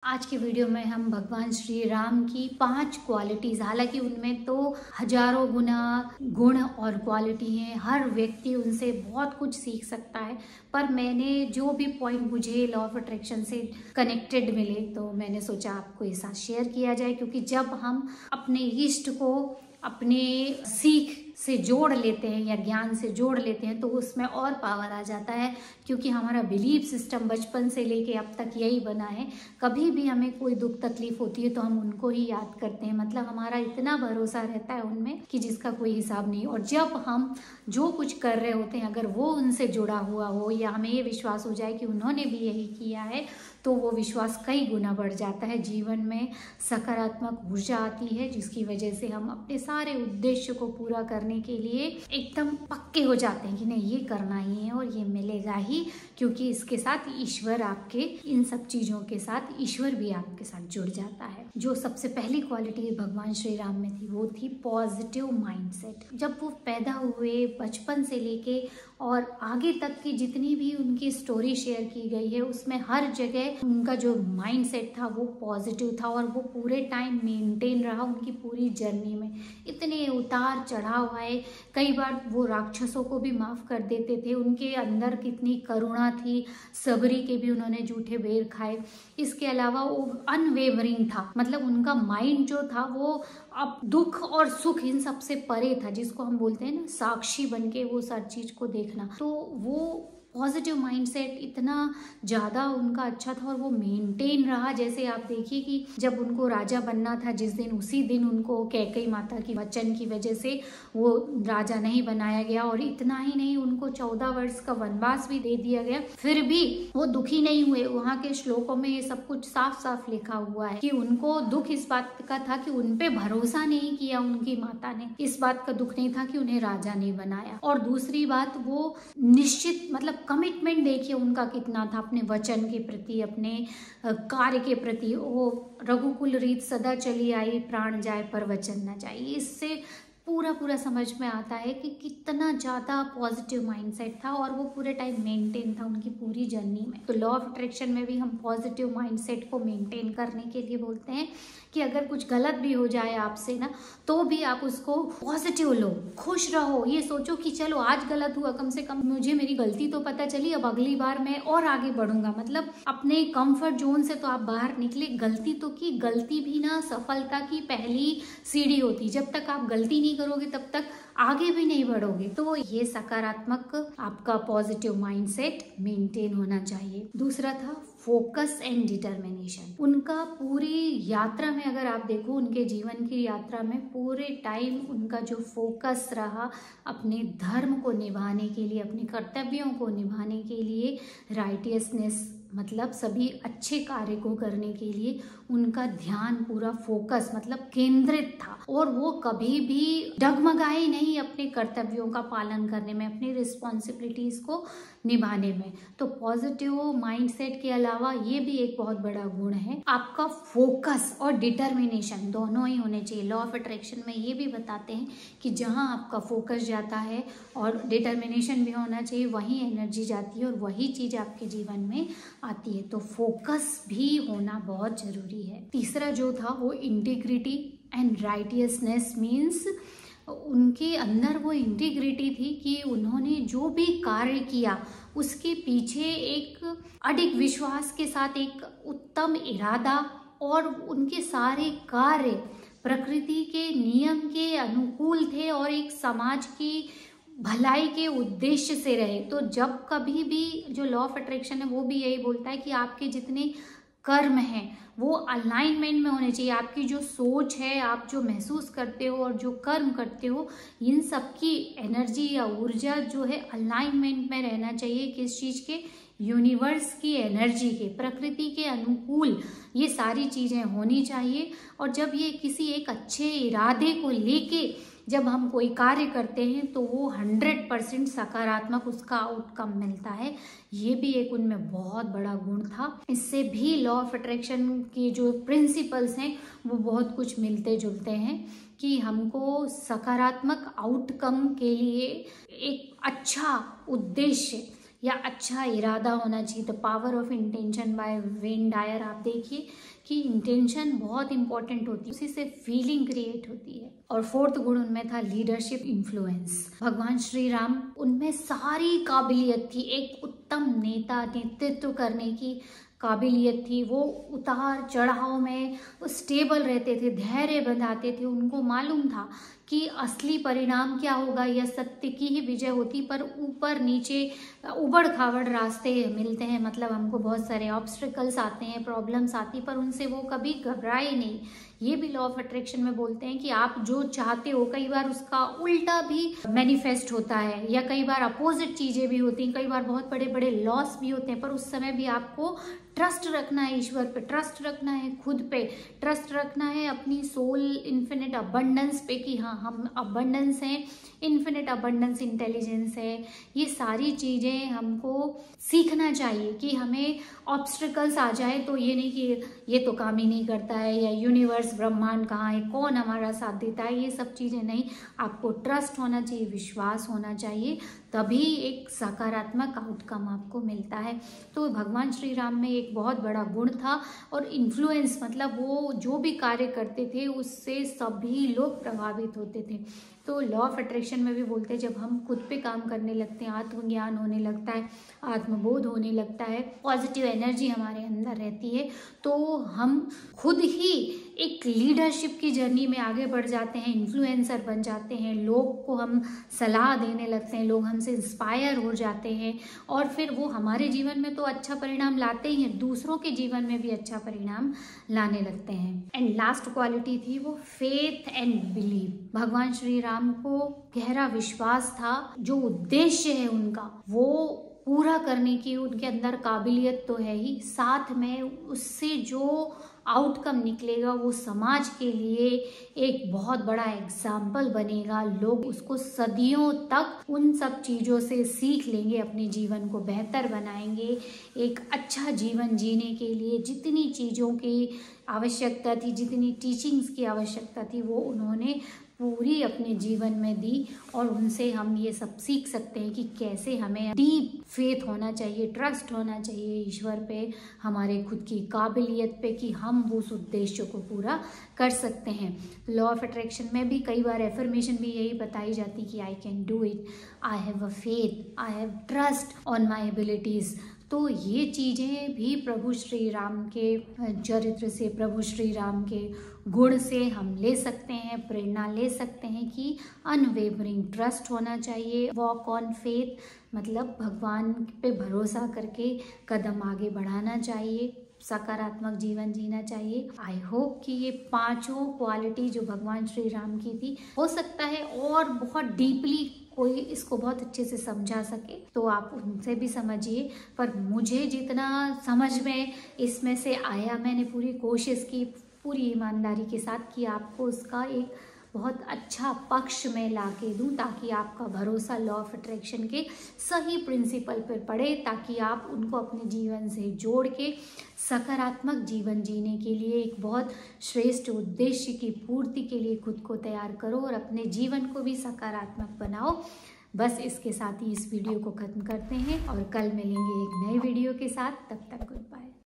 आज की वीडियो में हम भगवान श्री राम की 5 क्वालिटीज, हालांकि उनमें तो हजारों गुना गुण और क्वालिटी हैं, हर व्यक्ति उनसे बहुत कुछ सीख सकता है। पर मैंने जो भी पॉइंट मुझे लॉ ऑफ अट्रैक्शन से कनेक्टेड मिले तो मैंने सोचा आपको ये साथ शेयर किया जाए, क्योंकि जब हम अपने इष्ट को अपने सीख से जोड़ लेते हैं या ज्ञान से जोड़ लेते हैं तो उसमें और पावर आ जाता है, क्योंकि हमारा बिलीफ सिस्टम बचपन से लेके अब तक यही बना है। कभी भी हमें कोई दुख तकलीफ होती है तो हम उनको ही याद करते हैं, मतलब हमारा इतना भरोसा रहता है उनमें कि जिसका कोई हिसाब नहीं। और जब हम जो कुछ कर रहे होते हैं अगर वो उनसे जुड़ा हुआ हो या हमें ये विश्वास हो जाए कि उन्होंने भी यही किया है तो वो विश्वास कई गुना बढ़ जाता है। जीवन में सकारात्मक ऊर्जा आती है, जिसकी वजह से हम अपने सारे उद्देश्य को पूरा करने के लिए एकदम पक्के हो जाते हैं कि नहीं, ये करना ही है और ये मिलेगा ही, क्योंकि इसके साथ ईश्वर आपके, इन सब चीजों के साथ ईश्वर भी आपके साथ जुड़ जाता है। जो सबसे पहली क्वालिटी भगवान श्री राम में थी वो थी पॉजिटिव माइंडसेट। जब वो पैदा हुए, बचपन से लेके और आगे तक की जितनी भी उनकी स्टोरी शेयर की गई है उसमें हर जगह उनका जो माइंडसेट था वो पॉजिटिव था और वो पूरे टाइम मेंटेन रहा उनकी पूरी जर्नी में। इतने उतार चढ़ाव आए, कई बार वो राक्षसों को भी माफ कर देते थे, उनके अंदर कितनी करुणा थी, सबरी के भी उन्होंने जूठे बेर खाए। इसके अलावा वो अनवेवरिंग था, मतलब उनका माइंड जो था वो अब दुख और सुख इन सबसे परे था, जिसको हम बोलते हैं ना साक्षी बनके वो हर चीज को देखना। तो वो पॉजिटिव माइंडसेट इतना ज़्यादा उनका अच्छा था और वो मेंटेन रहा। जैसे आप देखिए कि जब उनको राजा बनना था जिस दिन, उसी दिन उनको कैकेयी माता की वचन की वजह से वो राजा नहीं बनाया गया, और इतना ही नहीं उनको 14 वर्ष का वनवास भी दे दिया गया, फिर भी वो दुखी नहीं हुए। वहाँ के श्लोकों में ये सब कुछ साफ साफ लिखा हुआ है कि उनको दुख इस बात का था कि उनपे भरोसा नहीं किया उनकी माता ने, इस बात का दुख नहीं था कि उन्हें राजा नहीं बनाया। और दूसरी बात, वो निश्चित मतलब कमिटमेंट देखिए उनका कितना था अपने वचन के प्रति, अपने कार्य के प्रति। वो रघुकुल रीत सदा चली आई, प्राण जाए पर वचन न जाए। इससे पूरा समझ में आता है कि कितना ज़्यादा पॉजिटिव माइंडसेट था और वो पूरे टाइम मेंटेन था उनकी पूरी जर्नी में। तो लॉ ऑफ अट्रैक्शन में भी हम पॉजिटिव माइंडसेट को मेंटेन करने के लिए बोलते हैं कि अगर कुछ गलत भी हो जाए आपसे ना, तो भी आप उसको पॉजिटिव लो, खुश रहो, ये सोचो कि चलो आज गलत हुआ, कम से कम मुझे मेरी गलती तो पता चली, अब अगली बार मैं और आगे बढ़ूंगा। मतलब अपने कंफर्ट जोन से तो आप बाहर निकले, गलती तो की, गलती भी ना सफलता की पहली सीढ़ी होती। जब तक आप गलती नहीं करोगे तब तक आगे भी नहीं बढ़ोगे। तो ये सकारात्मक आपका पॉजिटिव माइंडसेट मेंटेन होना चाहिए। दूसरा था फोकस एंड डिटर्मिनेशन। उनका पूरी यात्रा में अगर आप देखो, उनके जीवन की यात्रा में पूरे टाइम उनका जो फोकस रहा अपने धर्म को निभाने के लिए, अपने कर्तव्यों को निभाने के लिए, राइटियसनेस मतलब सभी अच्छे कार्य को करने के लिए उनका ध्यान पूरा फोकस मतलब केंद्रित था, और वो कभी भी डगमगाए नहीं अपने कर्तव्यों का पालन करने में, अपनी रिस्पॉन्सिबिलिटीज को निभाने में। तो पॉजिटिव माइंडसेट के अलावा ये भी एक बहुत बड़ा गुण है, आपका फोकस और डिटर्मिनेशन दोनों ही होने चाहिए। लॉ ऑफ अट्रैक्शन में ये भी बताते हैं कि जहाँ आपका फोकस जाता है और डिटर्मिनेशन भी होना चाहिए, वहीं एनर्जी जाती है और वही चीज आपके जीवन में आती है। तो फोकस भी होना बहुत जरूरी है। तीसरा जो था वो इंटीग्रिटी एंड राइटियसनेस मीन्स उनके अंदर वो इंटीग्रिटी थी कि उन्होंने जो भी कार्य किया उसके पीछे एक अडिग विश्वास के साथ एक उत्तम इरादा, और उनके सारे कार्य प्रकृति के नियम के अनुकूल थे और एक समाज की भलाई के उद्देश्य से रहे। तो जब कभी भी जो लॉ ऑफ अट्रैक्शन है वो भी यही बोलता है कि आपके जितने कर्म हैं वो अलाइनमेंट में होने चाहिए। आपकी जो सोच है, आप जो महसूस करते हो और जो कर्म करते हो, इन सब की एनर्जी या ऊर्जा जो है अलाइनमेंट में रहना चाहिए। किस चीज के? यूनिवर्स की एनर्जी के, प्रकृति के अनुकूल ये सारी चीजें होनी चाहिए। और जब ये किसी एक अच्छे इरादे को लेके जब हम कोई कार्य करते हैं तो वो 100% सकारात्मक उसका आउटकम मिलता है। ये भी एक उनमें बहुत बड़ा गुण था। इससे भी लॉ ऑफ अट्रैक्शन के जो प्रिंसिपल्स हैं वो बहुत कुछ मिलते जुलते हैं कि हमको सकारात्मक आउटकम के लिए एक अच्छा उद्देश्य या अच्छा इरादा होना चाहिए। The power of intention by Wayne Dyer. आप देखिए कि इंटेंशन बहुत इंपॉर्टेंट होती है, उसी से फीलिंग क्रिएट होती है। और फोर्थ गुण उनमें था लीडरशिप इन्फ्लुएंस। भगवान श्री राम, उनमें सारी काबिलियत थी, एक उत्तम नेता, नेतृत्व करने की काबिलियत थी। वो उतार चढ़ाव में वो स्टेबल रहते थे, धैर्य बंधाते थे। उनको मालूम था कि असली परिणाम क्या होगा, यह सत्य की ही विजय होती, पर ऊपर नीचे उबड़ खाबड़ रास्ते मिलते हैं, मतलब हमको बहुत सारे ऑब्स्टिकल्स आते हैं, प्रॉब्लम्स आती, पर उनसे वो कभी घबराए नहीं। ये भी लॉ ऑफ अट्रैक्शन में बोलते हैं कि आप जो चाहते हो कई बार उसका उल्टा भी मैनिफेस्ट होता है, या कई बार अपोजिट चीजें भी होती हैं, कई बार बहुत बड़े बड़े लॉस भी होते हैं, पर उस समय भी आपको ट्रस्ट रखना है, ईश्वर पे ट्रस्ट रखना है, खुद पे ट्रस्ट रखना है, अपनी सोल इन्फिनिट अबंडेंस पे कि हाँ हम अबंडेंस हैं, इन्फिनिट अबंडेंस इंटेलिजेंस है। ये सारी चीजें हमको सीखना चाहिए कि हमें ऑब्स्टिकल्स आ जाए तो ये नहीं कि ये तो काम ही नहीं करता है, या यूनिवर्स ब्रह्मांड कहाँ है, कौन हमारा साथ देता है, ये सब चीजें नहीं। आपको ट्रस्ट होना चाहिए, विश्वास होना चाहिए, तभी एक सकारात्मक आउटकम आपको मिलता है। तो भगवान श्री राम में एक बहुत बड़ा गुण था, और इन्फ्लुएंस मतलब वो जो भी कार्य करते थे उससे सभी लोग प्रभावित होते थे। तो लॉ ऑफ अट्रैक्शन में भी बोलते हैं, जब हम खुद पे काम करने लगते हैं, आत्मज्ञान होने लगता है, आत्मबोध होने लगता है, पॉजिटिव एनर्जी हमारे अंदर रहती है, तो हम खुद ही एक लीडरशिप की जर्नी में आगे बढ़ जाते हैं, इन्फ्लुएंसर बन जाते हैं, लोग को हम सलाह देने लगते हैं, लोग हमसे इंस्पायर हो जाते हैं, और फिर वो हमारे जीवन में तो अच्छा परिणाम लाते ही हैं, दूसरों के जीवन में भी अच्छा परिणाम लाने लगते हैं। एंड लास्ट क्वालिटी थी वो फेथ एंड बिलीव। भगवान श्री राम को गहरा विश्वास था, जो उद्देश्य है उनका वो पूरा करने की उनके अंदर काबिलियत तो है ही, साथ में उससे जो आउटकम निकलेगा वो समाज के लिए एक बहुत बड़ा एग्जाम्पल बनेगा। लोग उसको सदियों तक उन सब चीज़ों से सीख लेंगे, अपने जीवन को बेहतर बनाएंगे। एक अच्छा जीवन जीने के लिए जितनी चीज़ों की आवश्यकता थी, जितनी टीचिंग्स की आवश्यकता थी, वो उन्होंने पूरी अपने जीवन में दी, और उनसे हम ये सब सीख सकते हैं कि कैसे हमें डीप फेथ होना चाहिए, ट्रस्ट होना चाहिए ईश्वर पे, हमारे खुद की काबिलियत पे, कि हम उस उद्देश्य को पूरा कर सकते हैं। लॉ ऑफ अट्रैक्शन में भी कई बार एफर्मेशन भी यही बताई जाती कि I can do it, I have a faith, I have trust on my abilities. तो ये चीज़ें भी प्रभु श्री राम के चरित्र से, प्रभु श्री राम के गुण से हम ले सकते हैं, प्रेरणा ले सकते हैं कि अनवेवरिंग ट्रस्ट होना चाहिए, वॉक ऑन फेथ मतलब भगवान पे भरोसा करके कदम आगे बढ़ाना चाहिए, सकारात्मक जीवन जीना चाहिए। आई होप कि ये पांचों क्वालिटी जो भगवान श्री राम की थी, हो सकता है और बहुत डीपली कोई इसको बहुत अच्छे से समझा सके तो आप उनसे भी समझिए, पर मुझे जितना समझ में इसमें से आया, मैंने पूरी कोशिश की पूरी ईमानदारी के साथ कि आपको उसका एक बहुत अच्छा पक्ष में ला के दूँ, ताकि आपका भरोसा लॉ ऑफ अट्रैक्शन के सही प्रिंसिपल पर पड़े, ताकि आप उनको अपने जीवन से जोड़ के सकारात्मक जीवन जीने के लिए, एक बहुत श्रेष्ठ उद्देश्य की पूर्ति के लिए खुद को तैयार करो और अपने जीवन को भी सकारात्मक बनाओ। बस इसके साथ ही इस वीडियो को खत्म करते हैं और कल मिलेंगे एक नए वीडियो के साथ। तब तक गुड बाय।